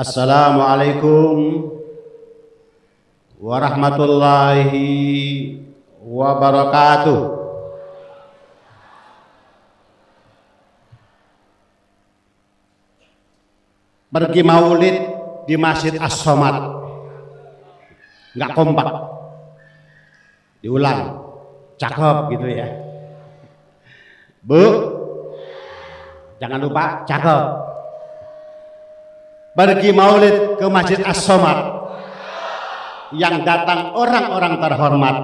Assalamualaikum warahmatullahi wabarakatuh. Pergi maulid di Masjid As-Somad nggak kompak, diulang, cakep gitu ya Bu, jangan lupa cakep. Pergi maulid ke Masjid As-Somad yang datang orang-orang terhormat.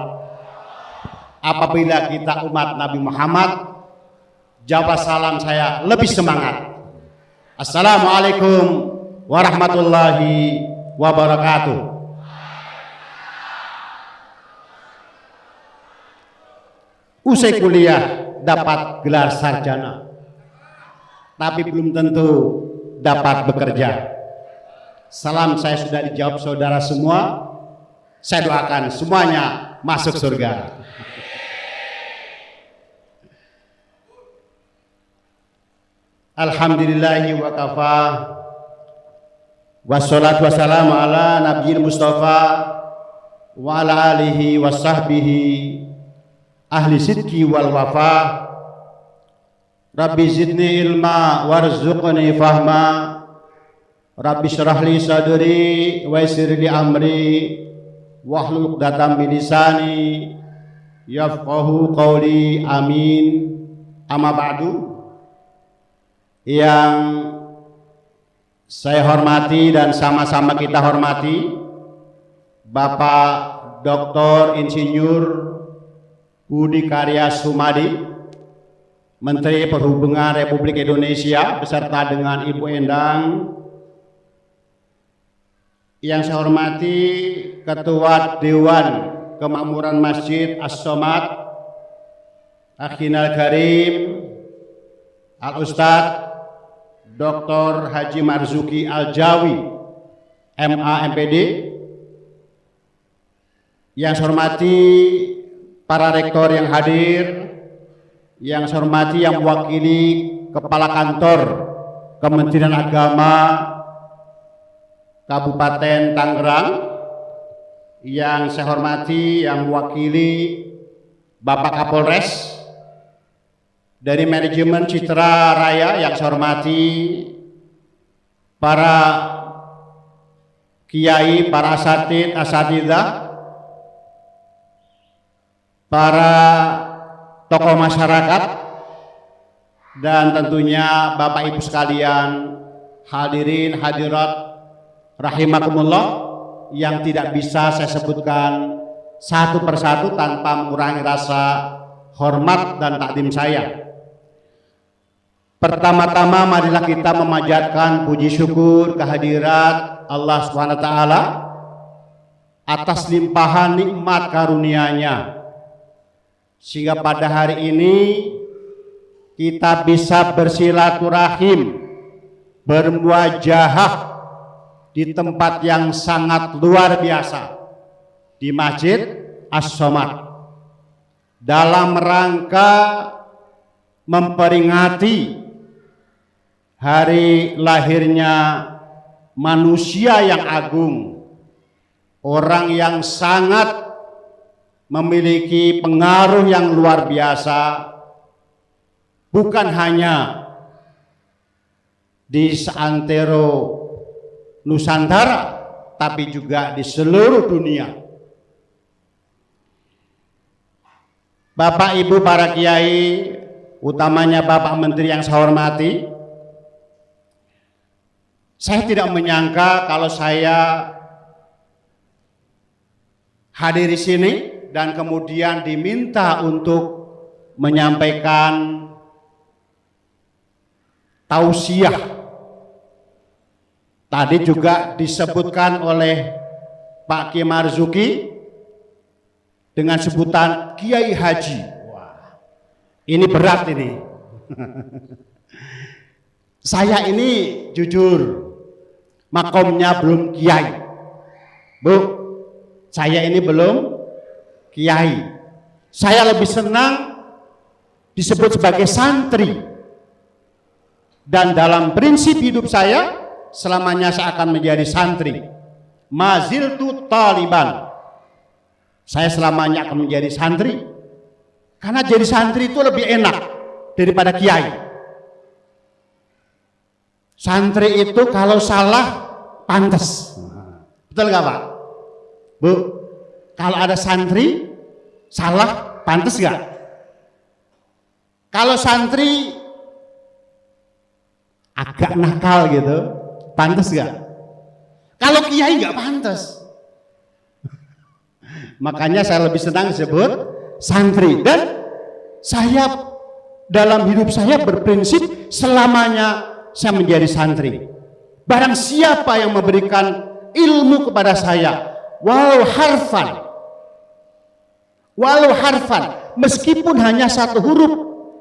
Apabila kita umat Nabi Muhammad, jawab salam saya lebih semangat. Assalamualaikum warahmatullahi wabarakatuh. Usai kuliah dapat gelar sarjana, tapi belum tentu dapat bekerja. Salam saya sudah dijawab saudara semua. Saya doakan semuanya masuk surga. Alhamdulillahi wa kafa, wassalatu wassalamu ala nabiyil mustafa wa ala alihi wa sahbihi ahli sidqi wal wafa. Rabbi zidni ilma warzuqni fahma, Rabbi syrah li sadri wa yassir li amri wahlul 'uqdatam min lisani yafqahu qawli, amin. Amma ba'du. Yang saya hormati dan sama-sama kita hormati Bapak Dr. Insinyur Budi Karya Sumadi, Menteri Perhubungan Republik Indonesia beserta dengan Ibu Endang. Yang saya hormati Ketua Dewan Kemakmuran Masjid As-Somad, Akhinal Karim Al-Ustadz Dr. Haji Marzuki Al-Jawi, MA MPD. Yang saya hormati para rektor yang hadir, yang saya hormati yang mewakili Kepala Kantor Kementerian Agama Kabupaten Tangerang, yang saya hormati yang mewakili Bapak Kapolres dari manajemen Citra Raya, yang saya hormati para kiai, para asatidzah, para tokoh masyarakat, dan tentunya Bapak Ibu sekalian, hadirin hadirat rahimakumullah, yang tidak bisa saya sebutkan satu persatu tanpa mengurangi rasa hormat dan takdim saya. Pertama-tama marilah kita memanjatkan puji syukur kehadirat Allah SWT atas limpahan nikmat karunia-Nya, sehingga pada hari ini kita bisa bersilaturahim, bermuajahah di tempat yang sangat luar biasa, di Masjid As-Somad, dalam rangka memperingati hari lahirnya manusia yang agung, orang yang sangat memiliki pengaruh yang luar biasa, bukan hanya di seantero Nusantara, tapi juga di seluruh dunia. Bapak Ibu para kiai, utamanya Bapak Menteri yang saya hormati, saya tidak menyangka kalau saya hadir di sini dan kemudian diminta untuk menyampaikan tausiah. Tadi juga disebutkan oleh Pak Kiai Marzuki dengan sebutan Kiai Haji. Wah, ini berat ini. Saya ini jujur, makomnya belum kiai. Bu, saya ini belum kiai. Saya lebih senang disebut sebagai santri. Dan dalam prinsip hidup saya selamanya saya akan menjadi santri. Maziltu taliban. Saya selamanya akan menjadi santri. Karena jadi santri itu lebih enak daripada kiai. Santri itu kalau salah pantas. Betul nggak Pak? Bu, kalau ada santri salah pantas nggak? Kalau santri agak nakal gitu, pantas nggak? Kalau kiai nggak pantas. Makanya saya lebih senang disebut santri. Dan saya dalam hidup saya berprinsip selamanya saya menjadi santri. Barang siapa yang memberikan ilmu kepada saya, walau harfan, meskipun hanya satu huruf,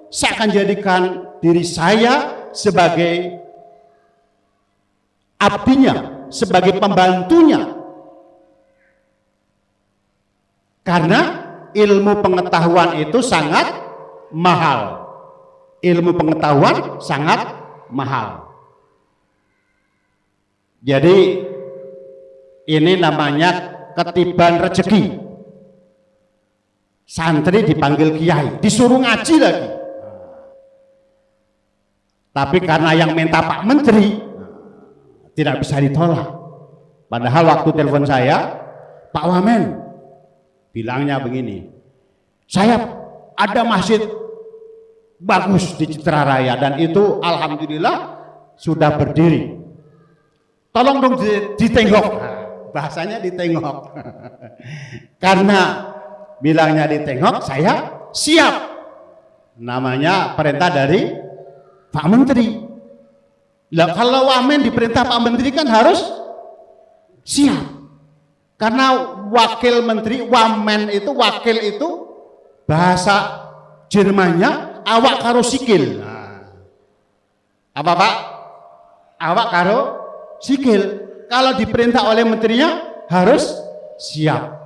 saya akan jadikan diri saya sebagai abdinya, sebagai pembantunya. Karena ilmu pengetahuan itu sangat mahal. Ilmu pengetahuan sangat mahal. Jadi ini namanya ketiban rezeki. Santri dipanggil kiai, disuruh ngaji lagi. Tapi karena yang minta Pak Menteri tidak bisa ditolak. Padahal waktu telepon saya, Pak Wamen bilangnya begini, saya ada masjid bagus di Citra Raya dan itu alhamdulillah sudah berdiri. Tolong dong ditengok. Bahasanya ditengok. Karena bilangnya ditengok, saya siap. Namanya perintah dari Pak Menteri. Lah kalau wamen diperintah Pak Menteri kan harus siap. Karena wakil menteri, wamen itu, wakil itu bahasa Jermannya awak karo sikil. Apa Pak? Awak karo sikil. Kalau diperintah oleh menterinya harus siap.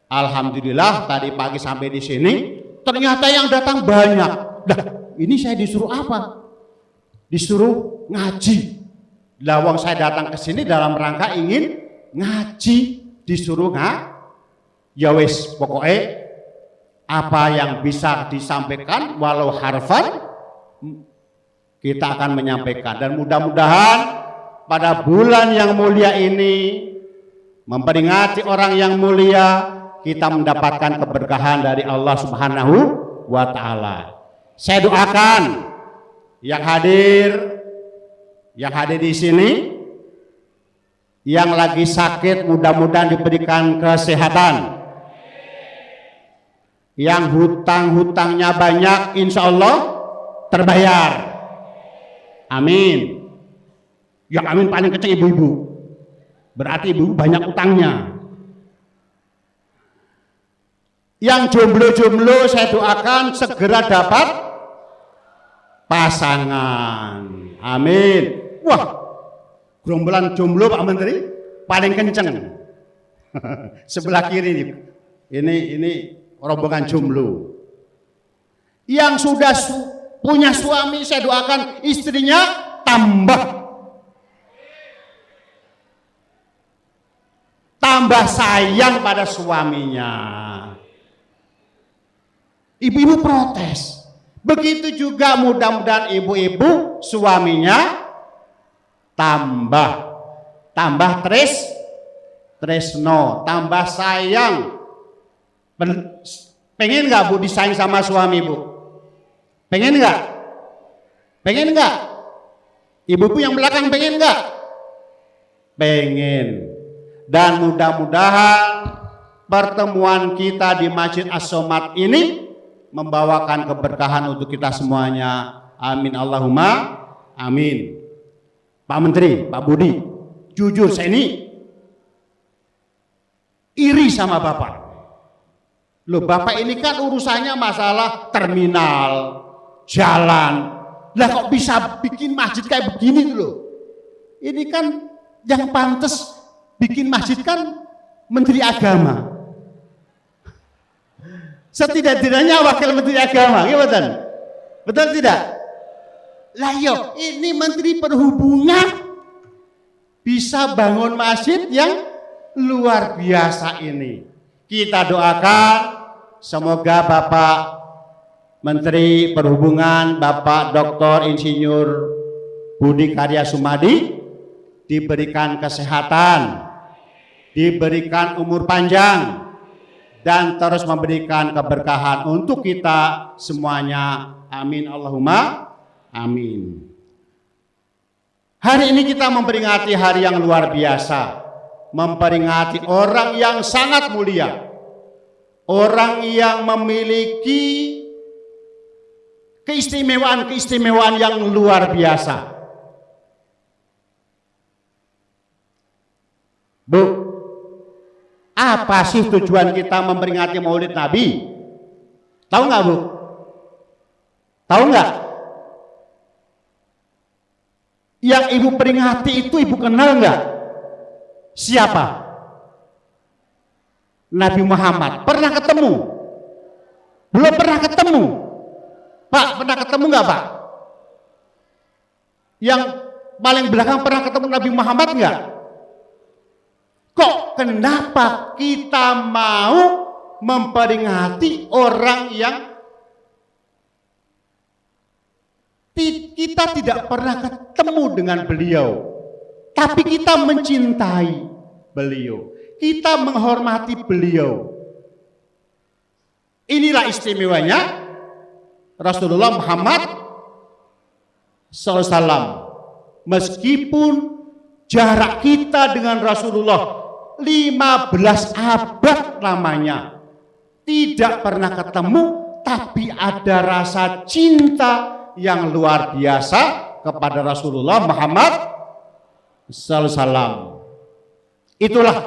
Alhamdulillah tadi pagi sampai di sini ternyata yang datang banyak. Nah, ini saya disuruh apa? Disuruh ngaji. Lawang saya datang ke sini dalam rangka ingin ngaji, disuruh ya wis pokoknya apa yang bisa disampaikan walau harfan kita akan menyampaikan. Dan mudah-mudahan pada bulan yang mulia ini memperingati orang yang mulia, kita mendapatkan keberkahan dari Allah Subhanahu wa Ta'ala. Saya doakan yang hadir di sini, yang lagi sakit mudah-mudahan diberikan kesehatan. Yang hutang-hutangnya banyak insya Allah terbayar. Amin. Yang amin paling kecil ibu-ibu. Berarti ibu banyak utangnya. Yang jomblo-jomblo saya doakan segera dapat pasangan. Amin. Wah, gerombolan jomblo Pak Menteri paling kenceng. Sebelah kiri ini rombongan jomblo. Yang sudah punya suami saya doakan istrinya tambah sayang pada suaminya. Ibu-ibu protes. Begitu juga mudah-mudahan ibu-ibu suaminya tambah tresno, tambah sayang. Pengen nggak Bu disayang sama suami Bu? Pengen nggak? Pengen nggak? Ibu-ibu yang belakang pengen nggak? Pengen. Dan mudah-mudahan pertemuan kita di Masjid As-Somad ini membawakan keberkahan untuk kita semuanya. Amin Allahumma amin. Pak Menteri, Pak Budi, jujur saya ini iri sama Bapak. Loh, Bapak ini kan urusannya masalah terminal, jalan. Lah kok bisa bikin masjid kayak begini loh? Ini kan yang pantas bikin masjid kan Menteri Agama. Setidak-tidaknya wakil Menteri Agama, gimana? Betul tidak? Lah yo, ini Menteri Perhubungan bisa bangun masjid yang luar biasa ini. Kita doakan semoga Bapak Menteri Perhubungan, Bapak Dr. Insinyur Budi Karya Sumadi diberikan kesehatan, diberikan umur panjang, dan terus memberikan keberkahan untuk kita semuanya. Amin Allahumma amin. Hari ini kita memperingati hari yang luar biasa, memperingati orang yang sangat mulia, orang yang memiliki keistimewaan-keistimewaan yang luar biasa. Bu, apa sih tujuan kita memperingati Maulid Nabi? Tahu nggak, Bu? Tahu nggak? Yang ibu peringati itu ibu kenal nggak? Siapa? Nabi Muhammad. Pernah ketemu? Belum pernah ketemu? Pak, pernah ketemu nggak, Pak? Yang paling belakang pernah ketemu Nabi Muhammad nggak? Kok kenapa kita mau memperingati orang yang kita tidak pernah ketemu dengan beliau, tapi kita mencintai beliau, kita menghormati beliau. Inilah istimewanya Rasulullah Muhammad SAW. Meskipun jarak kita dengan Rasulullah 15 abad lamanya, tidak pernah ketemu, tapi ada rasa cinta yang luar biasa kepada Rasulullah Muhammad SAW. Itulah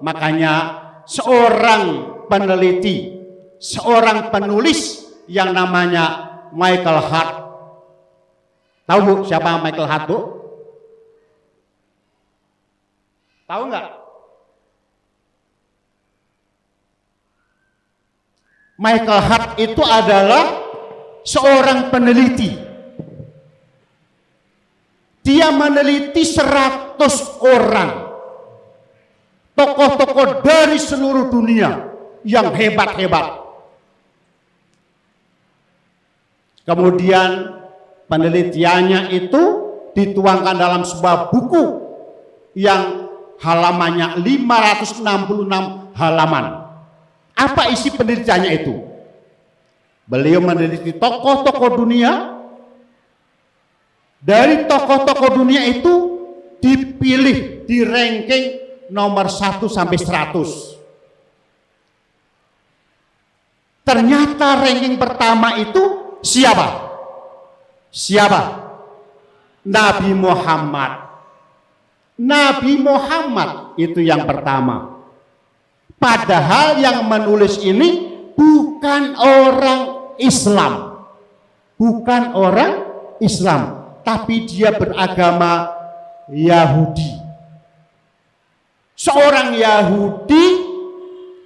makanya seorang peneliti, seorang penulis yang namanya Michael Hart. Tahu, Bu, siapa Michael Hart, Bu? Tahu nggak? Michael Hart itu adalah seorang peneliti. Dia meneliti 100 orang tokoh-tokoh dari seluruh dunia yang hebat-hebat. Kemudian penelitiannya itu dituangkan dalam sebuah buku yang halamannya 566 halaman. Apa isi penelitiannya itu? Beliau meneliti tokoh-tokoh dunia. Dari tokoh-tokoh dunia itu dipilih, di ranking nomor 1 sampai 100. Ternyata ranking pertama itu siapa? Siapa? Nabi Muhammad. Nabi Muhammad itu yang pertama. Padahal yang menulis ini bukan orang Islam, bukan orang Islam, tapi dia beragama Yahudi. Seorang Yahudi,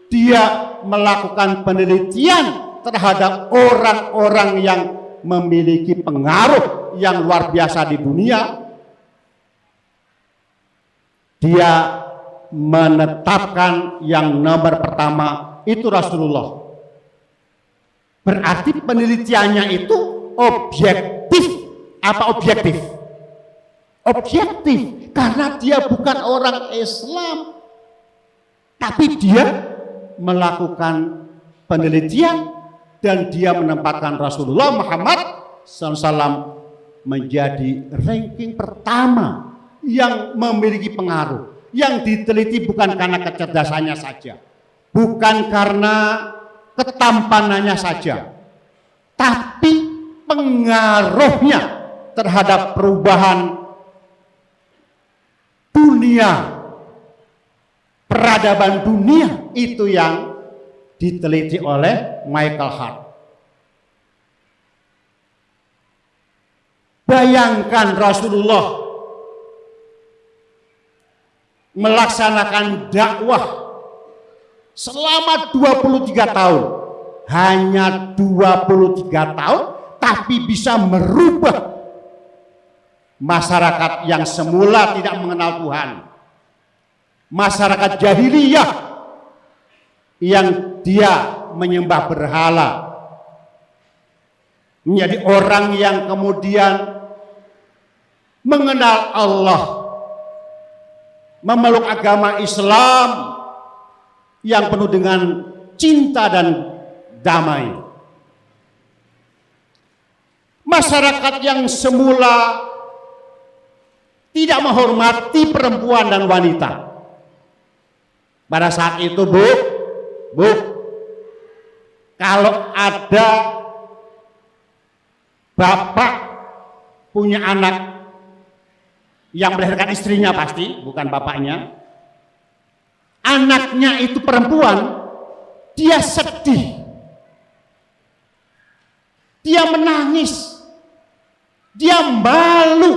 dia melakukan penelitian terhadap orang-orang yang memiliki pengaruh yang luar biasa di dunia. Dia menetapkan yang nomor pertama itu Rasulullah. Berarti penelitiannya itu objektif. Apa objektif? Objektif, karena dia bukan orang Islam, tapi dia melakukan penelitian dan dia menempatkan Rasulullah Muhammad SAW menjadi ranking pertama yang memiliki pengaruh, yang diteliti bukan karena kecerdasannya saja, bukan karena ketampanannya saja, tapi pengaruhnya terhadap perubahan dunia, peradaban dunia, itu yang diteliti oleh Michael Hart. Bayangkan Rasulullah melaksanakan dakwah selama 23 tahun, hanya 23 tahun, tapi bisa merubah masyarakat yang semula tidak mengenal Tuhan, masyarakat jahiliyah yang dia menyembah berhala, menjadi orang yang kemudian mengenal Allah, memeluk agama Islam yang penuh dengan cinta dan damai. Masyarakat yang semula tidak menghormati perempuan dan wanita. Pada saat itu, Bu, kalau ada bapak punya anak yang melahirkan istrinya, pasti bukan bapaknya, anaknya itu perempuan, dia sedih, dia menangis, dia malu,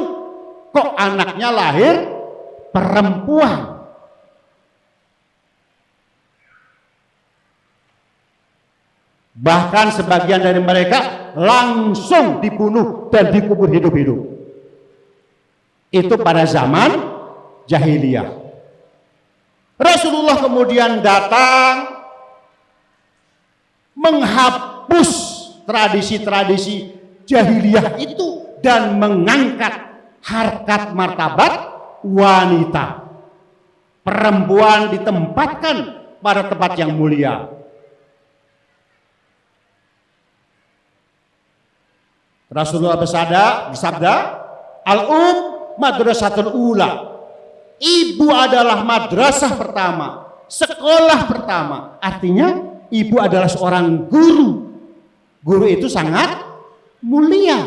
kok anaknya lahir perempuan. Bahkan sebagian dari mereka langsung dibunuh dan dikubur hidup-hidup. Itu pada zaman jahiliyah. Rasulullah kemudian datang menghapus tradisi-tradisi jahiliyah itu dan mengangkat harkat martabat wanita. Perempuan ditempatkan pada tempat yang mulia. Rasulullah bersabda, al-um madrasatul ula. Ibu adalah madrasah pertama, sekolah pertama. Artinya ibu adalah seorang guru. Guru itu sangat mulia.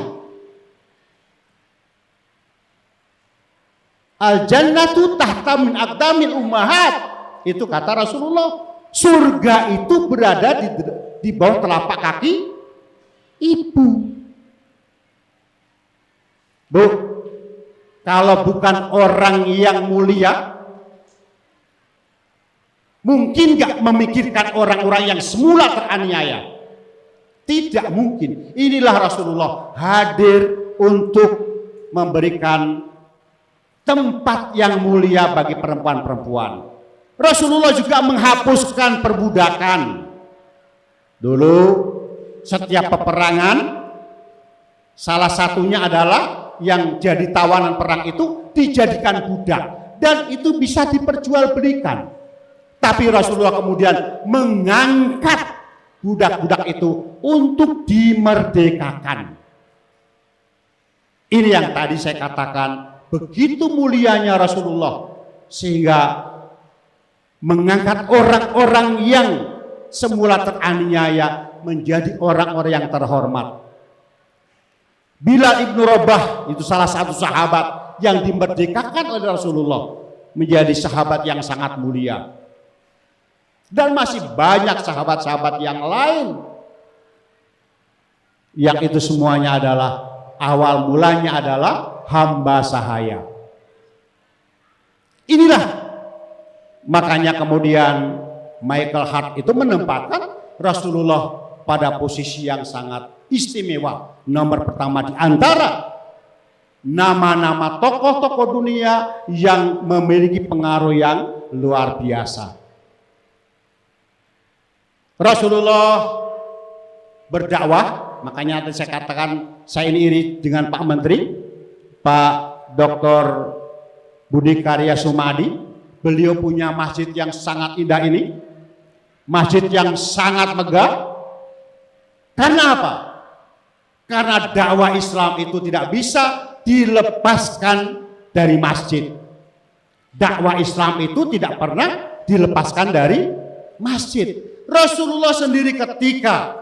Al-jannatu tahta min aqdamil ummahat. Itu kata Rasulullah. Surga itu berada di bawah telapak kaki ibu. Bu, kalau bukan orang yang mulia, mungkin gak memikirkan orang-orang yang semula teraniaya? Tidak mungkin. Inilah Rasulullah hadir untuk memberikan tempat yang mulia bagi perempuan-perempuan. Rasulullah juga menghapuskan perbudakan. Dulu setiap peperangan, salah satunya adalah yang jadi tawanan perang itu dijadikan budak, dan itu bisa diperjualbelikan. Tapi Rasulullah kemudian mengangkat budak-budak itu untuk dimerdekakan. Ini yang tadi saya katakan, begitu mulianya Rasulullah sehingga mengangkat orang-orang yang semula teraniaya menjadi orang-orang yang terhormat. Bilal ibnu Rabah itu salah satu sahabat yang dimerdekakan oleh Rasulullah menjadi sahabat yang sangat mulia. Dan masih banyak sahabat-sahabat yang lain yang itu semuanya adalah awal mulanya adalah hamba sahaya. Inilah makanya kemudian Michael Hart itu menempatkan Rasulullah pada posisi yang sangat istimewa, nomor pertama di antara nama-nama tokoh-tokoh dunia yang memiliki pengaruh yang luar biasa. Rasulullah berdakwah, makanya tadi saya katakan saya ini iri dengan Pak Menteri, Pak Dr. Budi Karya Sumadi. Beliau punya masjid yang sangat indah ini, masjid yang sangat megah. Karena apa? Karena dakwah Islam itu tidak bisa dilepaskan dari masjid. Dakwah Islam itu tidak pernah dilepaskan dari masjid. Rasulullah sendiri ketika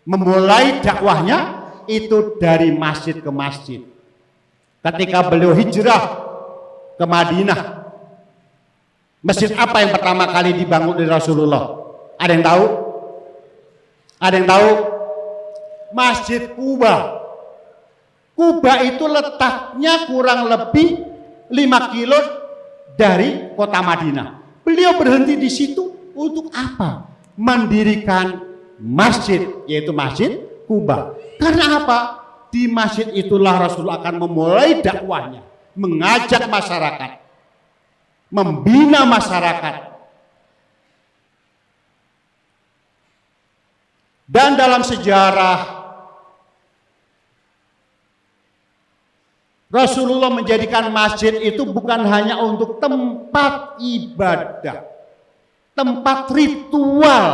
memulai dakwahnya itu dari masjid ke masjid. Ketika beliau hijrah ke Madinah, masjid apa yang pertama kali dibangun oleh Rasulullah? Ada yang tahu? Ada yang tahu? Masjid Kuba. Kuba itu letaknya kurang lebih 5 kilo dari kota Madinah. Beliau berhenti di situ untuk apa? Mendirikan masjid, yaitu Masjid Kuba. Karena apa? di masjid itulah Rasulullah akan memulai dakwahnya, mengajak masyarakat, membina masyarakat. Dan dalam sejarah Rasulullah menjadikan masjid itu bukan hanya untuk tempat ibadah, tempat ritual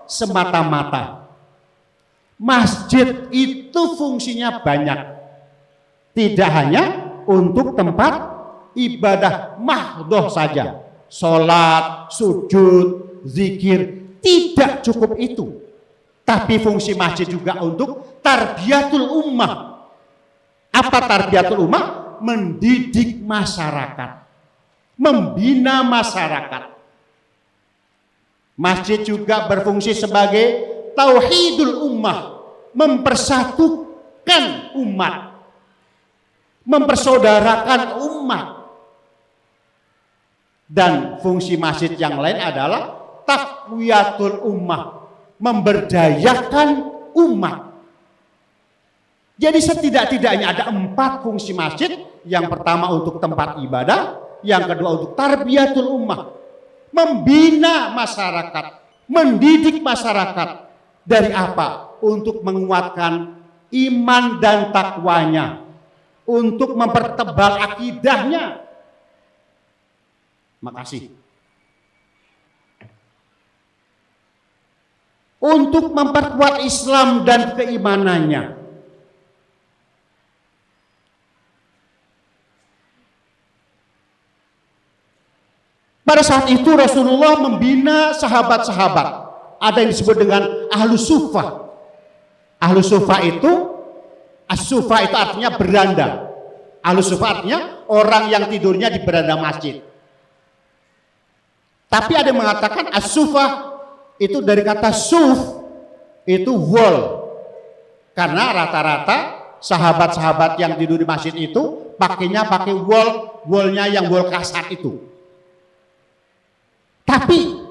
semata-mata. Masjid itu fungsinya banyak. Tidak hanya untuk tempat ibadah mahdhoh saja. Salat, sujud, zikir, tidak cukup itu. Tapi fungsi masjid juga untuk tarbiyatul ummah. Apa tarbiyatul ummah? Mendidik masyarakat, membina masyarakat. Masjid juga berfungsi sebagai tauhidul ummah, mempersatukan umat, mempersaudarakan umat. Dan fungsi masjid yang lain adalah taqwiyatul ummah, memberdayakan umat. Jadi setidak-tidaknya ada 4 fungsi masjid. Yang pertama untuk tempat ibadah, yang kedua untuk tarbiyatul ummah, membina masyarakat, mendidik masyarakat. Dari apa? Untuk menguatkan iman dan takwanya, untuk mempertebal akidahnya. Makasih. Untuk memperkuat Islam dan keimanannya. Pada saat itu Rasulullah membina sahabat-sahabat. Ada yang disebut dengan Ahlus Suffah. Ahlus Suffah itu, As-Suffah itu artinya beranda. Ahlus Suffah artinya orang yang tidurnya di beranda masjid. Tapi ada yang mengatakan As-Suffah itu dari kata suf, itu wall. Karena rata-rata sahabat-sahabat yang tidur di masjid itu pakainya pakai wallnya yang wall kasar itu. Tapi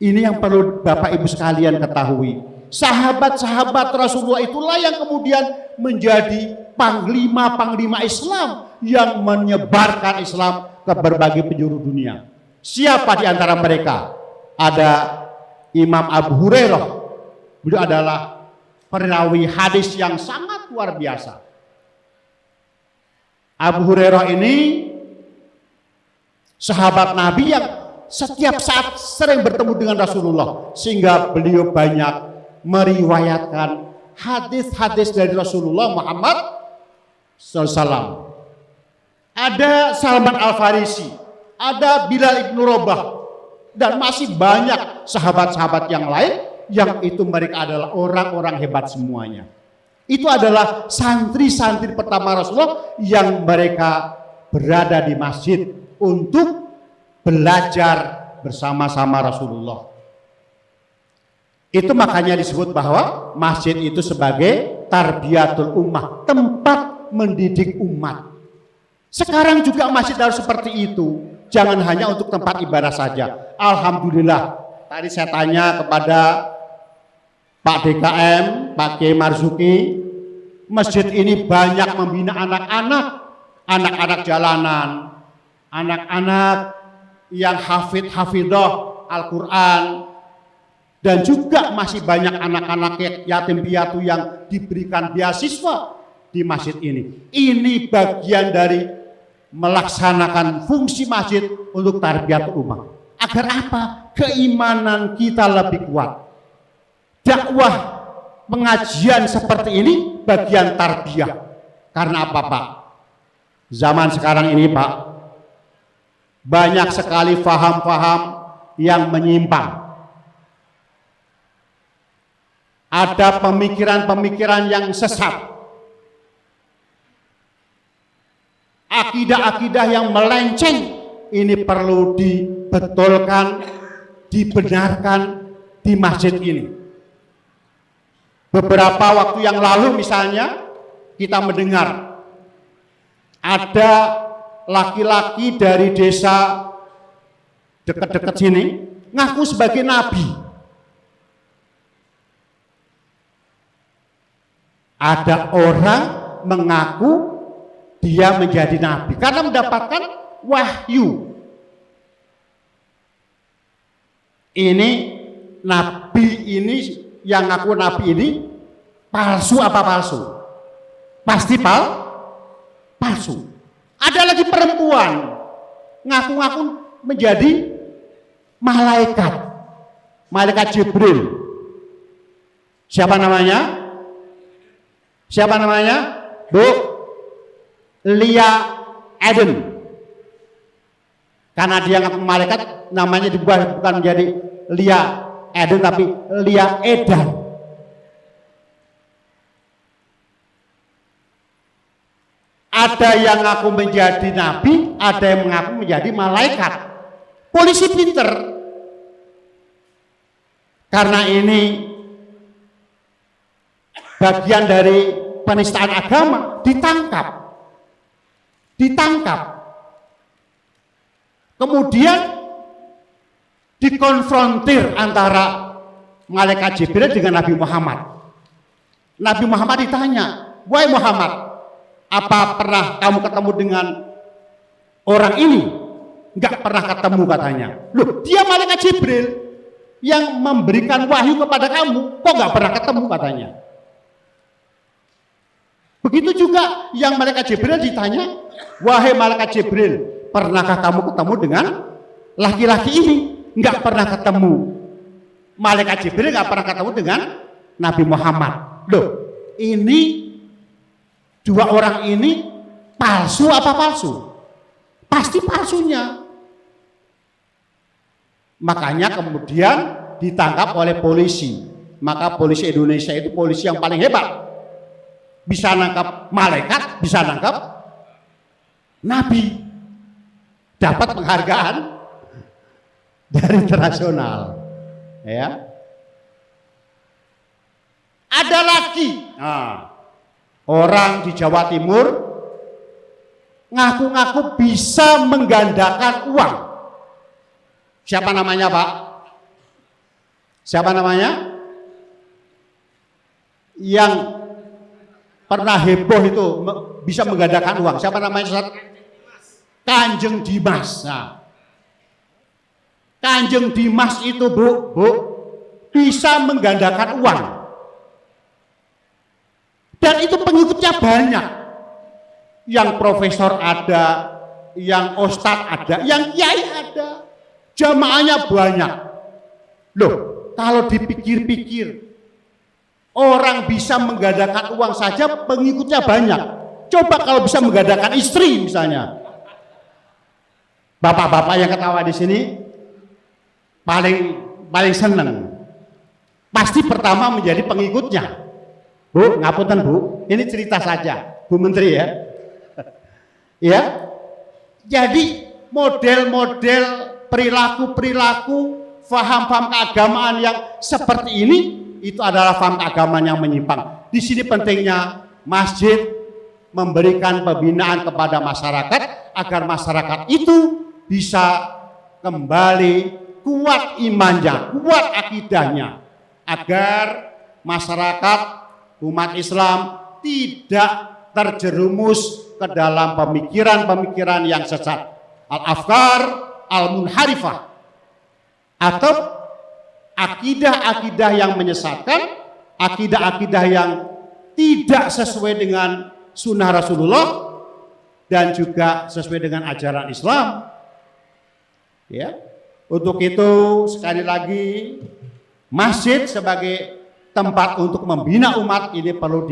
ini yang perlu Bapak Ibu sekalian ketahui. Sahabat-sahabat Rasulullah itulah yang kemudian menjadi panglima-panglima Islam yang menyebarkan Islam ke berbagai penjuru dunia. Siapa di antara mereka? Ada Imam Abu Hurairah. Beliau adalah perawi hadis yang sangat luar biasa. Abu Hurairah ini sahabat Nabi yang setiap saat sering bertemu dengan Rasulullah, sehingga beliau banyak meriwayatkan hadis-hadis dari Rasulullah Muhammad SAW. Ada Salman Al-Farisi, ada Bilal ibn Rabah, dan masih banyak sahabat-sahabat yang lain yang itu mereka adalah orang-orang hebat semuanya. Itu adalah santri-santri pertama Rasulullah yang mereka berada di masjid untuk belajar bersama-sama Rasulullah. Itu makanya disebut bahwa masjid itu sebagai tarbiyatul ummah, tempat mendidik umat. Sekarang juga masjid harus seperti itu. Jangan hanya untuk tempat ibadah saja. Alhamdulillah, tadi saya tanya kepada Pak DKM, Pak Kiai Marzuki, masjid ini banyak membina anak-anak, anak-anak jalanan, anak-anak yang hafidah Al-Quran, dan juga masih banyak anak-anak yatim piatu yang diberikan beasiswa di masjid ini. Ini bagian dari melaksanakan fungsi masjid untuk tarbiyat ummah. Agar apa? Keimanan kita lebih kuat. Dakwah pengajian seperti ini bagian tarbiyah. Karena apa, Pak? Zaman sekarang ini, Pak, banyak sekali faham-faham yang menyimpang. Ada pemikiran-pemikiran yang sesat. Akidah-akidah yang melenceng. Ini perlu dibetulkan, dibenarkan di masjid ini. Beberapa waktu yang lalu misalnya kita mendengar ada laki-laki dari desa dekat-dekat sini ngaku sebagai nabi. Ada orang mengaku dia menjadi nabi karena mendapatkan wahyu. Ini nabi ini, yang ngaku nabi ini palsu apa palsu? Pasti palsu. Ada lagi perempuan ngaku-ngaku menjadi malaikat Jibril. Siapa namanya? Bu Lia Eden. Karena dia ngaku malaikat, namanya bukan menjadi Lia Eden tapi Lia Edan. Ada yang ngaku menjadi nabi, ada yang mengaku menjadi malaikat. Polisi pinter. Karena ini bagian dari penistaan agama, ditangkap. Kemudian dikonfrontir antara malaikat Jibril dengan Nabi Muhammad. Nabi Muhammad ditanya, "Wahai Muhammad, apa pernah kamu ketemu dengan orang ini?" Enggak pernah ketemu katanya. Loh, dia malaikat Jibril yang memberikan wahyu kepada kamu, kok enggak pernah ketemu katanya. Begitu juga yang malaikat Jibril ditanya, "Wahai malaikat Jibril, pernahkah kamu ketemu dengan laki-laki ini?" Enggak pernah ketemu. Malaikat Jibril enggak pernah ketemu dengan Nabi Muhammad. Loh, ini dua orang ini palsu apa palsu? Pasti palsunya. Makanya kemudian ditangkap oleh polisi. Maka polisi Indonesia itu polisi yang paling hebat. Bisa nangkap malaikat, bisa nangkap nabi. Dapat penghargaan dari internasional. Ya. Ada lagi orang di Jawa Timur ngaku-ngaku bisa menggandakan uang. Siapa namanya, Pak? Siapa namanya? Yang pernah heboh itu bisa menggandakan uang. Siapa namanya, Ustaz? Kanjeng Dimas. Nah, Kanjeng Dimas itu, Bu, bisa menggandakan uang. Dan itu pengikutnya banyak. Yang profesor ada, yang ustadz ada, yang kiai ada. Jamaahnya banyak. Loh, kalau dipikir-pikir, orang bisa menggandakan uang saja pengikutnya banyak. Coba kalau bisa menggandakan istri misalnya. Bapak-bapak yang ketawa di sini paling seneng. Pasti pertama menjadi pengikutnya. Bu, ngapunten Bu, ini cerita saja, Bu Menteri ya. Ya. Jadi model-model perilaku-perilaku, faham-faham keagamaan yang seperti ini itu adalah faham keagamaan yang menyimpang. Di sini pentingnya masjid memberikan pembinaan kepada masyarakat agar masyarakat itu bisa kembali kuat imannya, kuat akidahnya, agar masyarakat umat Islam tidak terjerumus ke dalam pemikiran-pemikiran yang sesat, al-afkar al-munharifah, atau akidah-akidah yang menyesatkan, akidah-akidah yang tidak sesuai dengan sunnah Rasulullah dan juga sesuai dengan ajaran Islam. Ya, untuk itu sekali lagi masjid sebagai tempat untuk membina umat ini perlu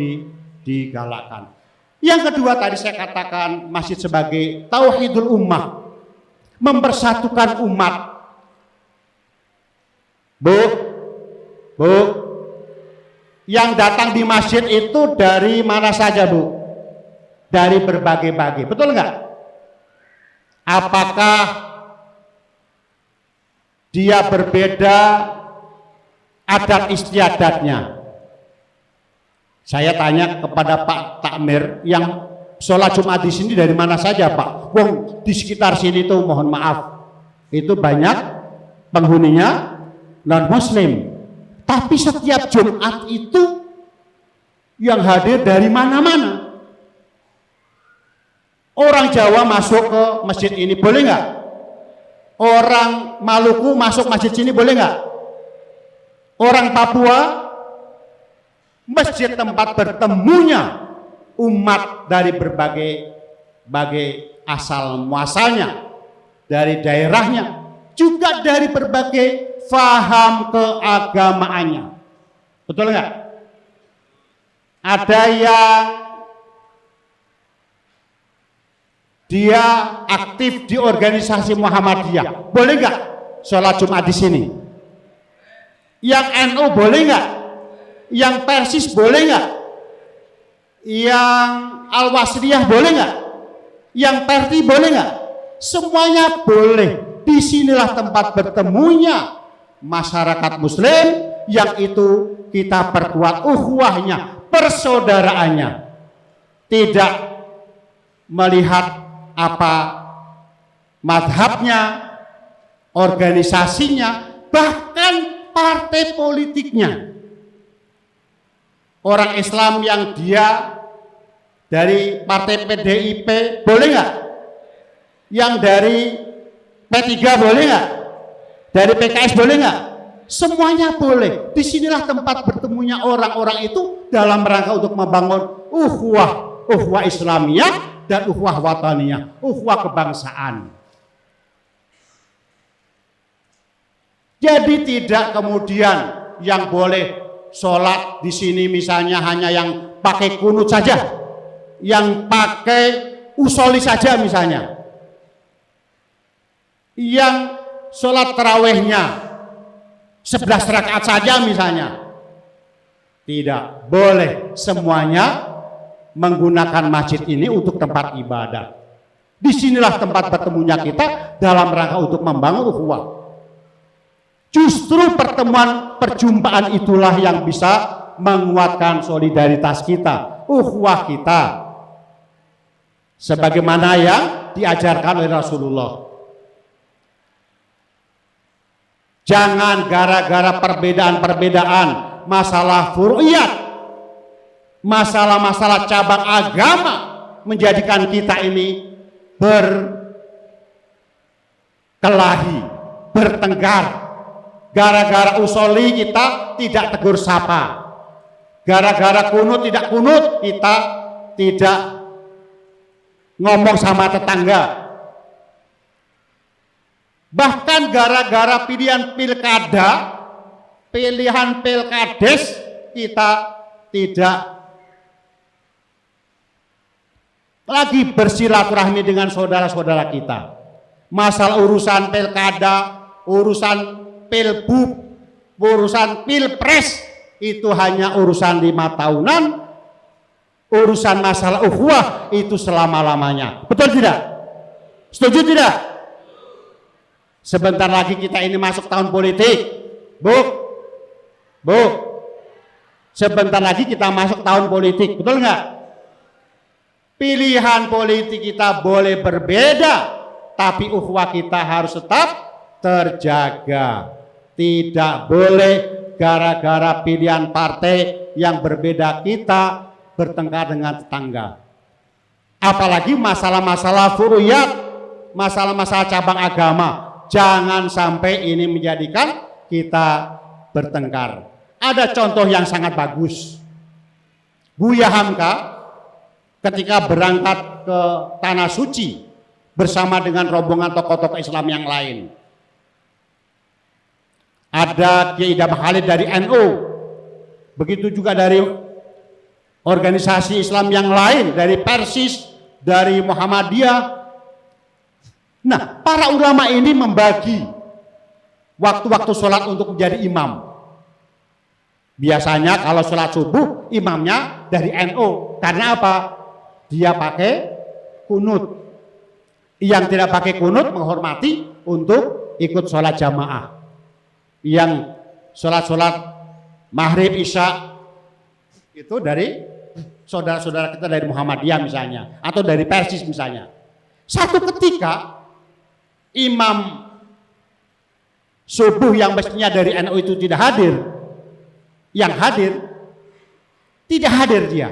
digalakkan. Yang kedua tadi saya katakan masjid sebagai tauhidul ummah, mempersatukan umat. Bu, yang datang di masjid itu dari mana saja, Bu? Dari berbagai-bagai, betul nggak? Apakah dia berbeda adat istiadatnya? Saya tanya kepada Pak Takmir, yang sholat Jumat di sini dari mana saja, Pak? Wong di sekitar sini tuh mohon maaf, itu banyak penghuninya non Muslim. Tapi setiap Jumat itu yang hadir dari mana-mana. Orang Jawa masuk ke masjid ini boleh nggak? Orang Maluku masuk masjid sini boleh nggak? Orang Papua, masjid tempat bertemunya umat dari berbagai asal muasalnya, dari daerahnya, juga dari berbagai faham keagamaannya. Betul nggak? Ada yang dia aktif di organisasi Muhammadiyah, boleh nggak sholat Jumat di sini? Yang NU boleh nggak? Yang Persis boleh nggak? Yang Al-Wasriyah boleh nggak? Yang Perti boleh nggak? Semuanya boleh. Disinilah tempat bertemunya masyarakat Muslim, yang itu kita perkuat ukhuwahnya, persaudaraannya, tidak melihat apa madhabnya, organisasinya, bahkan partai politiknya. Orang Islam yang dia dari partai PDIP boleh nggak? Yang dari P3 boleh nggak? Dari PKS boleh nggak? Semuanya boleh. Disinilah tempat bertemunya orang-orang itu dalam rangka untuk membangun ukhuwah Islamiyah dan ukhuwah wataniyah, ukhuwah kebangsaan. Jadi tidak kemudian yang boleh sholat di sini misalnya hanya yang pakai kunut saja, yang pakai usoli saja misalnya, yang sholat tarawehnya 11 rakaat saja misalnya. Tidak boleh, semuanya menggunakan masjid ini untuk tempat ibadah. Disinilah tempat bertemunya kita dalam rangka untuk membangun ukhuwah. Justru pertemuan perjumpaan itulah yang bisa menguatkan solidaritas kita, ukhuwah kita, sebagaimana yang diajarkan oleh Rasulullah. Jangan gara-gara perbedaan-perbedaan, masalah furu'iyat, masalah-masalah cabang agama menjadikan kita ini berkelahi, bertengkar. Gara-gara usoli kita tidak tegur sapa, gara-gara kunut tidak kunut kita tidak ngomong sama tetangga. Bahkan gara-gara pilihan pilkades kita tidak lagi bersilaturahmi dengan saudara-saudara kita. Masalah urusan pilkada, urusan pilbub, urusan pilpres itu hanya urusan 5 tahunan. Urusan masalah ukhuwah itu selama-lamanya. Betul tidak? Setuju tidak? Sebentar lagi kita ini masuk tahun politik, Bu. Sebentar lagi kita masuk tahun politik, betul nggak? Pilihan politik kita boleh berbeda, tapi ukhuwah kita harus tetap terjaga. Tidak boleh gara-gara pilihan partai yang berbeda kita bertengkar dengan tetangga. Apalagi masalah-masalah furu'iyat, masalah-masalah cabang agama. Jangan sampai ini menjadikan kita bertengkar. Ada contoh yang sangat bagus. Buya Hamka ketika berangkat ke Tanah Suci bersama dengan rombongan tokoh-tokoh Islam yang lain. Ada Kiai Idham Khalid dari NU, begitu juga dari organisasi Islam yang lain, dari Persis, dari Muhammadiyah. Nah, para ulama ini membagi waktu-waktu sholat untuk menjadi imam. Biasanya kalau sholat subuh imamnya dari NU. Karena apa? Dia pakai kunut. Yang tidak pakai kunut menghormati untuk ikut sholat jamaah. Yang sholat maghrib isya itu dari saudara-saudara kita dari Muhammadiyah misalnya, atau dari Persis misalnya. Satu ketika imam subuh yang mestinya dari NU itu tidak hadir. Yang hadir Tidak hadir dia.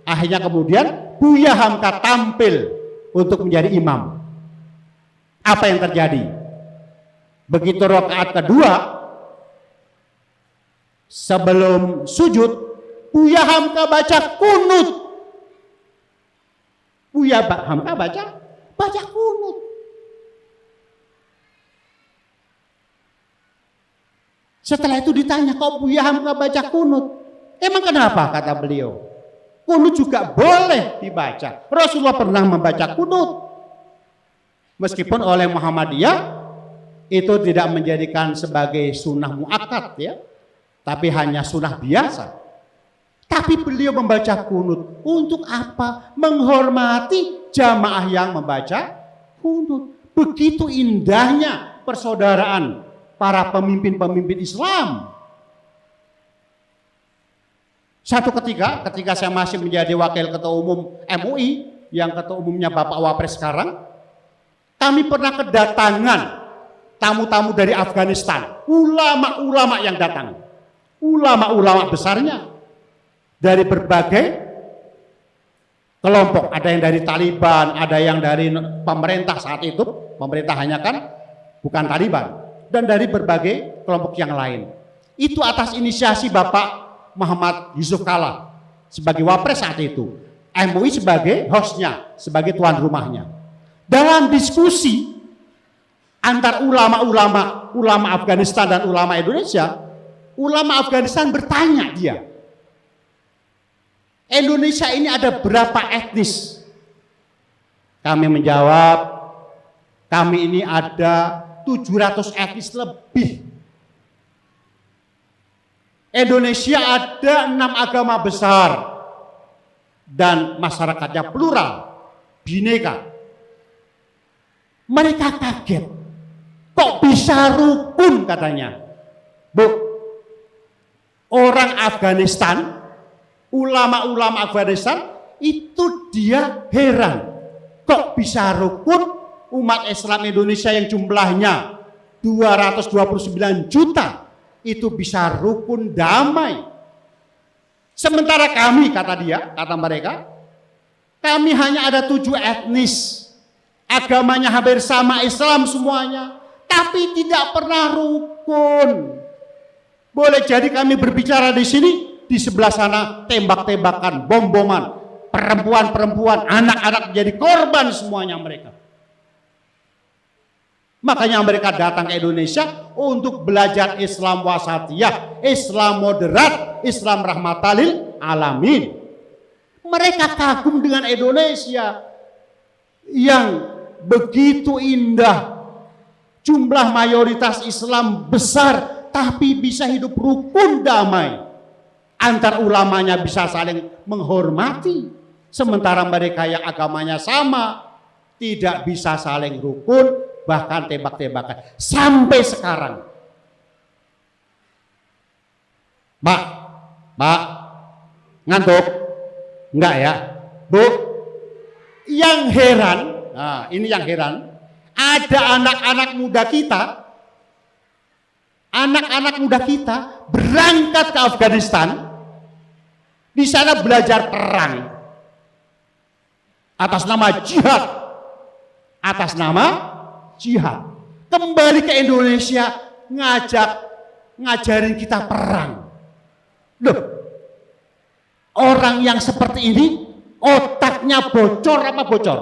Akhirnya kemudian Buya Hamka tampil untuk menjadi imam. Apa yang terjadi? Begitu rakaat kedua, sebelum sujud, Buya Hamka baca kunut. Buya Hamka baca kunut. Setelah itu ditanya, kok Buya Hamka baca kunut? Emang kenapa? Kata beliau, kunut juga boleh dibaca. Rasulullah pernah membaca kunut. Meskipun oleh Muhammadiyah itu tidak menjadikan sebagai sunnah muakkad ya, tapi hanya sunnah biasa. Tapi beliau membaca kunut untuk apa? Menghormati jamaah yang membaca kunut. Begitu indahnya persaudaraan para pemimpin-pemimpin Islam. Satu ketika saya masih menjadi wakil ketua umum MUI, yang ketua umumnya Bapak Wapres sekarang, kami pernah kedatangan tamu-tamu dari Afghanistan, ulama-ulama yang datang, ulama-ulama besarnya dari berbagai kelompok, ada yang dari Taliban, ada yang dari pemerintah saat itu, pemerintah hanya kan bukan Taliban, dan dari berbagai kelompok yang lain. Itu atas inisiasi Bapak Muhammad Yusuf Kala sebagai Wapres saat itu, MUI sebagai hostnya, sebagai tuan rumahnya. Dalam diskusi antar ulama Afghanistan dan ulama Indonesia, ulama Afghanistan bertanya dia, Indonesia ini ada berapa etnis? Kami menjawab, kami ini ada 700 etnis lebih. Indonesia ada 6 agama besar dan masyarakatnya plural, bineka. Mereka kaget, kok bisa rukun katanya. Bu, orang Afghanistan, ulama-ulama Afghanistan itu dia heran, kok bisa rukun umat Islam Indonesia yang jumlahnya 229 juta itu bisa rukun damai. Sementara kami, kata mereka, kami hanya ada 7 etnis. Agamanya hampir sama Islam semuanya, tapi tidak pernah rukun. Boleh jadi kami berbicara di sini, di sebelah sana tembak-tembakan, bom-boman, perempuan-perempuan, anak-anak menjadi korban semuanya mereka. Makanya mereka datang ke Indonesia untuk belajar Islam wasatiyah, Islam moderat, Islam rahmatalil alamin. Mereka kagum dengan Indonesia yang begitu indah, jumlah mayoritas Islam besar, tapi bisa hidup rukun damai. Antar ulamanya bisa saling menghormati, sementara mereka yang agamanya sama tidak bisa saling rukun, bahkan tembak-tembakan sampai sekarang. Mbak, ngantuk? Enggak ya? Bu, yang heran, nah, ini yang heran, ada anak-anak muda kita berangkat ke Afghanistan, di sana belajar perang atas nama jihad, kembali ke Indonesia ngajarin kita perang. Loh, orang yang seperti ini otaknya bocor apa bocor?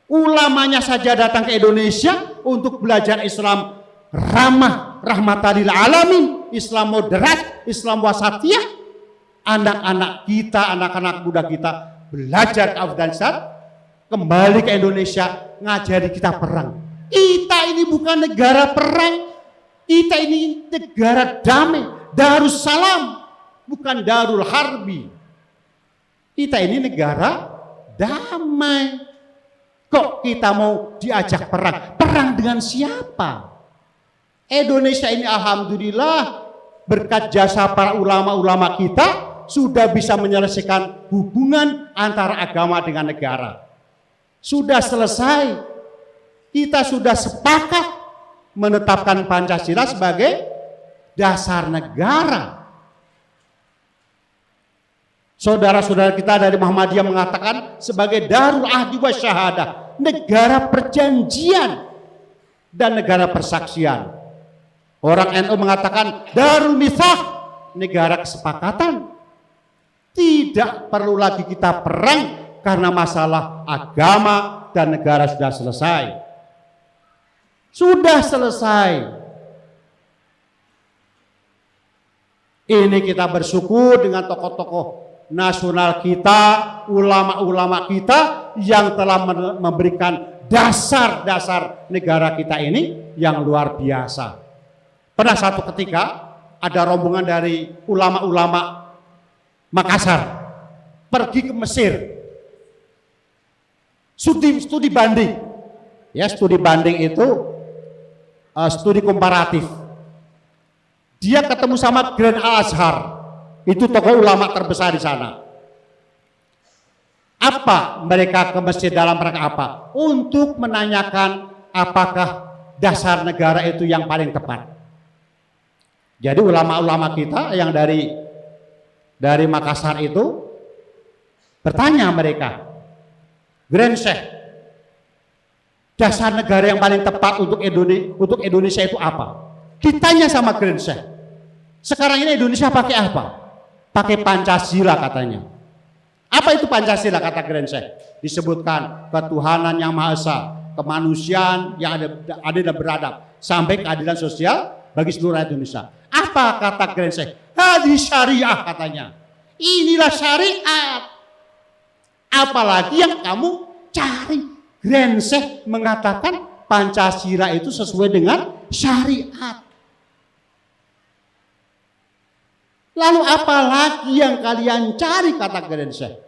Ulamanya saja datang ke Indonesia untuk belajar Islam rahmatalil alamin, Islam moderat, Islam wasatiyah. Anak-anak kita, anak-anak muda kita belajar ke Afghanistan, kembali ke Indonesia ngajari kita perang. Kita ini bukan negara perang, kita ini negara damai, Darussalam, bukan Darul Harbi. Kita ini negara damai. Kok kita mau diajak perang? Perang dengan siapa? Indonesia ini alhamdulillah berkat jasa para ulama-ulama kita sudah bisa menyelesaikan hubungan antara agama dengan negara. Sudah selesai. Kita sudah sepakat menetapkan Pancasila sebagai dasar negara. Saudara-saudara kita dari Muhammadiyah mengatakan sebagai darul ahdi wa syahadah, negara perjanjian dan negara persaksian. Orang NU mengatakan darul mitsaq, negara kesepakatan. Tidak perlu lagi kita perang karena masalah agama dan negara sudah selesai. Sudah selesai. Ini kita bersyukur dengan tokoh-tokoh nasional kita, ulama-ulama kita yang telah memberikan dasar-dasar negara kita ini yang luar biasa. Pernah satu ketika ada rombongan dari ulama-ulama Makassar pergi ke Mesir, studi banding. Ya, studi banding itu studi komparatif. Dia ketemu sama Grand Al-Azhar, itu tokoh ulama terbesar di sana. Apa mereka ke Mesir dalam rangka apa? Untuk menanyakan apakah dasar negara itu yang paling tepat. Jadi ulama-ulama kita yang dari Makassar itu bertanya mereka, Grand Syekh, dasar negara yang paling tepat untuk Indonesia itu apa? Ditanya sama Grand Syekh. Sekarang ini Indonesia pakai apa? Pakai Pancasila katanya. Apa itu Pancasila kata Grand Syekh? Disebutkan ketuhanan yang Maha Esa, kemanusiaan yang adil dan beradab, sampai keadilan sosial bagi seluruh rakyat Indonesia. Apa kata Grand Syekh? Hadis syariah katanya. Inilah syariat. Apalagi yang kamu cari. Grand Syekh mengatakan Pancasila itu sesuai dengan syariat. Lalu apa lagi yang kalian cari kata Grand Syekh?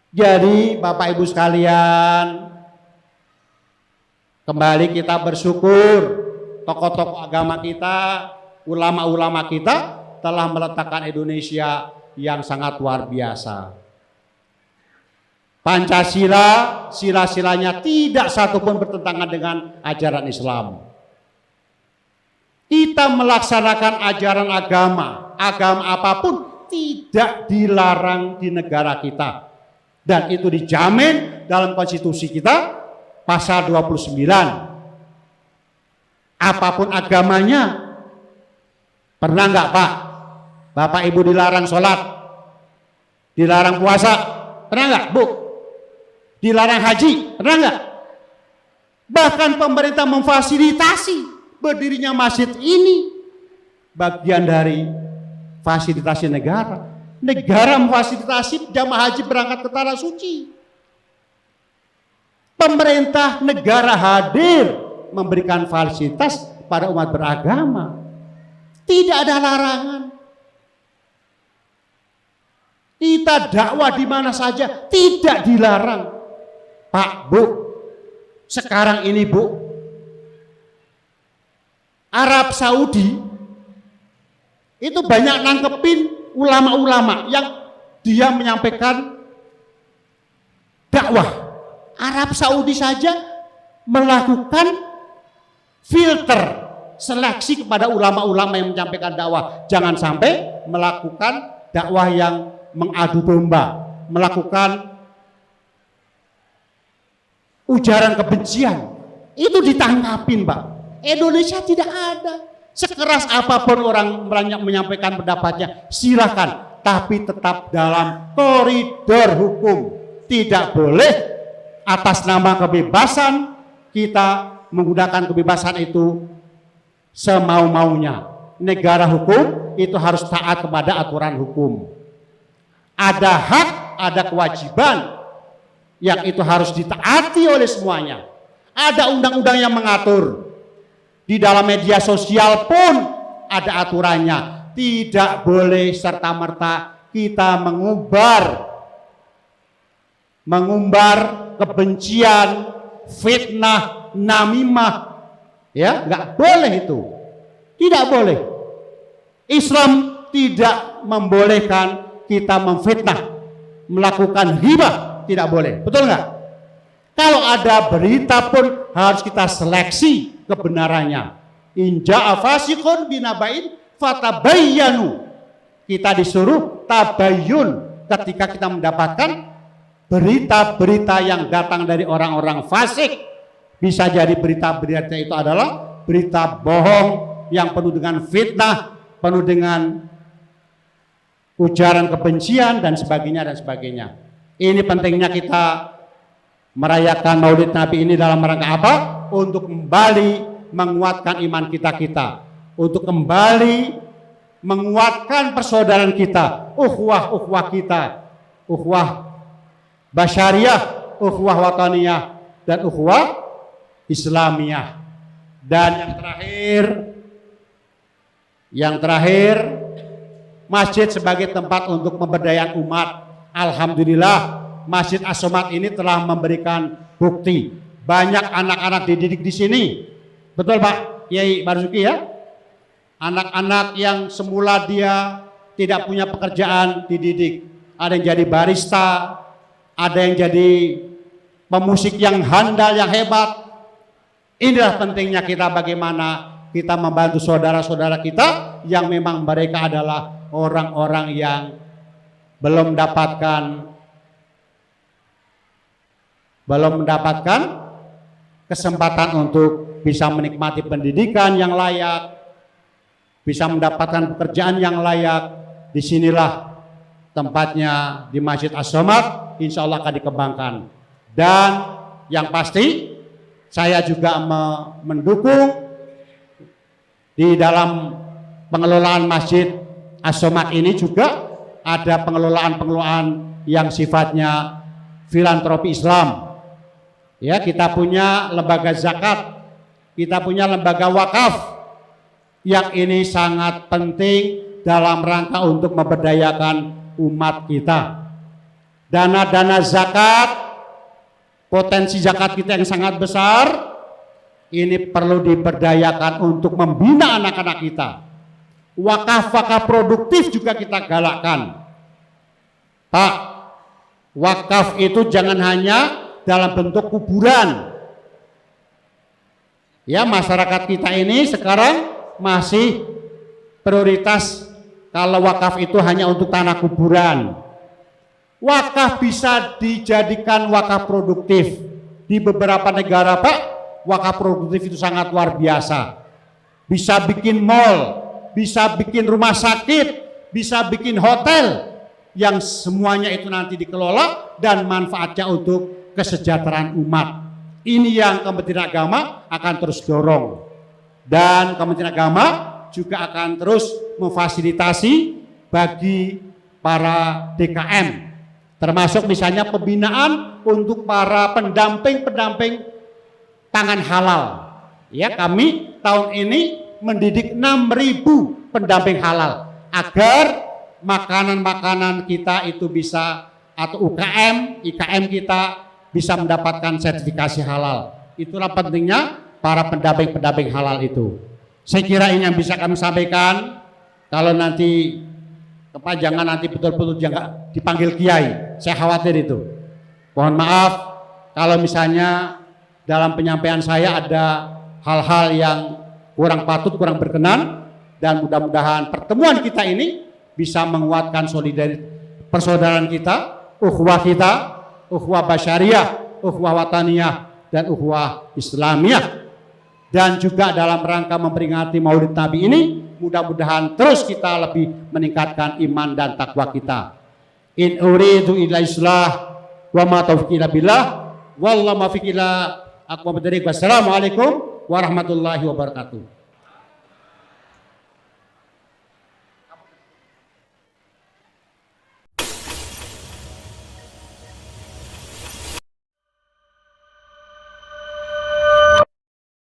Jadi Bapak Ibu sekalian, kembali kita bersyukur tokoh-tokoh agama kita, ulama-ulama kita telah meletakkan Indonesia yang sangat luar biasa. Pancasila, sila-silanya tidak satupun bertentangan dengan ajaran Islam. Kita melaksanakan ajaran agama apapun tidak dilarang di negara kita. Dan itu dijamin dalam konstitusi kita pasal 29. Apapun agamanya. Pernah enggak Pak? Bapak Ibu dilarang sholat, dilarang puasa, pernah enggak Bu? Dilarang haji, pernah enggak? Bahkan pemerintah memfasilitasi berdirinya masjid ini bagian dari fasilitasi negara. Negara memfasilitasi jamaah haji berangkat ke tanah suci. Pemerintah negara hadir memberikan fasilitas pada umat beragama. Tidak ada larangan. Kita dakwah di mana saja tidak dilarang. Pak, Bu, sekarang ini Bu, Arab Saudi itu banyak nangkepin ulama-ulama yang dia menyampaikan dakwah. Arab Saudi saja melakukan filter seleksi kepada ulama-ulama yang menyampaikan dakwah. Jangan sampai melakukan dakwah yang mengadu domba, melakukan ujaran kebencian. Itu ditangkapin, Pak. Indonesia tidak ada. Sekeras apapun orang menyampaikan pendapatnya, silakan, tapi tetap dalam koridor hukum. Tidak boleh atas nama kebebasan kita menggunakan kebebasan itu semau-maunya. Negara hukum itu harus taat kepada aturan hukum. Ada hak, ada kewajiban yang itu harus ditaati oleh semuanya. Ada undang-undang yang mengatur. Di dalam media sosial pun ada aturannya. Tidak boleh serta-merta kita mengumbar kebencian, fitnah, namimah. Ya, nggak boleh itu. Tidak boleh. Islam tidak membolehkan kita memfitnah, melakukan ghibah, tidak boleh. Betul nggak? Kalau ada berita pun harus kita seleksi kebenarannya. In ja'a fasiqun binaba'in fatabayyanu. Kita disuruh tabayun ketika kita mendapatkan berita-berita yang datang dari orang-orang fasik. Bisa jadi berita-berita itu adalah berita bohong yang penuh dengan fitnah, penuh dengan ujaran kebencian dan sebagainya dan sebagainya. Ini pentingnya kita merayakan Maulid Nabi ini dalam rangka apa? Untuk kembali menguatkan iman kita, untuk kembali menguatkan persaudaraan kita, ukhuwah kita, ukhuwah basyariah, ukhuwah wataniyah, dan ukhuwah Islamiyah. Dan yang terakhir, masjid sebagai tempat untuk pemberdayaan umat. Alhamdulillah, Masjid As-Somad ini telah memberikan bukti. Banyak anak-anak dididik di sini. Betul Pak Kiai Marzuki ya? Anak-anak yang semula dia tidak punya pekerjaan dididik. Ada yang jadi barista, ada yang jadi pemusik yang handal, yang hebat. Inilah pentingnya kita bagaimana kita membantu saudara-saudara kita yang memang mereka adalah orang-orang yang belum mendapatkan kesempatan untuk bisa menikmati pendidikan yang layak, bisa mendapatkan pekerjaan yang layak. Disinilah tempatnya di Masjid As-Somad, insya Allah akan dikembangkan. Dan yang pasti saya juga mendukung di dalam pengelolaan Masjid As-Somad ini juga ada pengelolaan yang sifatnya filantropi Islam. Ya, kita punya lembaga zakat, kita punya lembaga wakaf yang ini sangat penting dalam rangka untuk memberdayakan umat kita. Dana-dana zakat, potensi zakat kita yang sangat besar, ini perlu diberdayakan untuk membina anak-anak kita. Wakaf-wakaf produktif juga kita galakkan. Pak, wakaf itu jangan hanya dalam bentuk kuburan. Ya, masyarakat kita ini sekarang masih prioritas kalau wakaf itu hanya untuk tanah kuburan. Wakaf bisa dijadikan wakaf produktif. Di beberapa negara Pak, wakaf produktif itu sangat luar biasa. Bisa bikin mall, bisa bikin rumah sakit, bisa bikin hotel, yang semuanya itu nanti dikelola dan manfaatnya untuk kesejahteraan umat. Ini yang Kementerian Agama akan terus dorong. Dan Kementerian Agama juga akan terus memfasilitasi bagi para DKM, termasuk misalnya pembinaan untuk para pendamping pangan halal. Ya, kami tahun ini mendidik 6.000 pendamping halal agar makanan-makanan kita itu bisa, atau IKM kita bisa mendapatkan sertifikasi halal. Itulah pentingnya para pendamping halal itu. Saya kira ini yang bisa kami sampaikan. Kalau nanti kepanjangan, nanti betul-betul jangan dipanggil kiai, saya khawatir itu. Mohon maaf kalau misalnya dalam penyampaian saya ada hal-hal yang kurang patut, kurang berkenan, dan mudah-mudahan pertemuan kita ini bisa menguatkan solidaritas persaudaraan kita, ukhuwah basyariah, ukhuwah wataniyah, dan ukhuwah Islamiyah. Dan juga dalam rangka memperingati Maulid Nabi ini, mudah-mudahan terus kita lebih meningkatkan iman dan takwa kita. In uridu illa islah wa ma taufiqi illa billah wallahu muwaffiq ila aqwamit thoriq. Wassalamualaikum warahmatullahi wabarakatuh.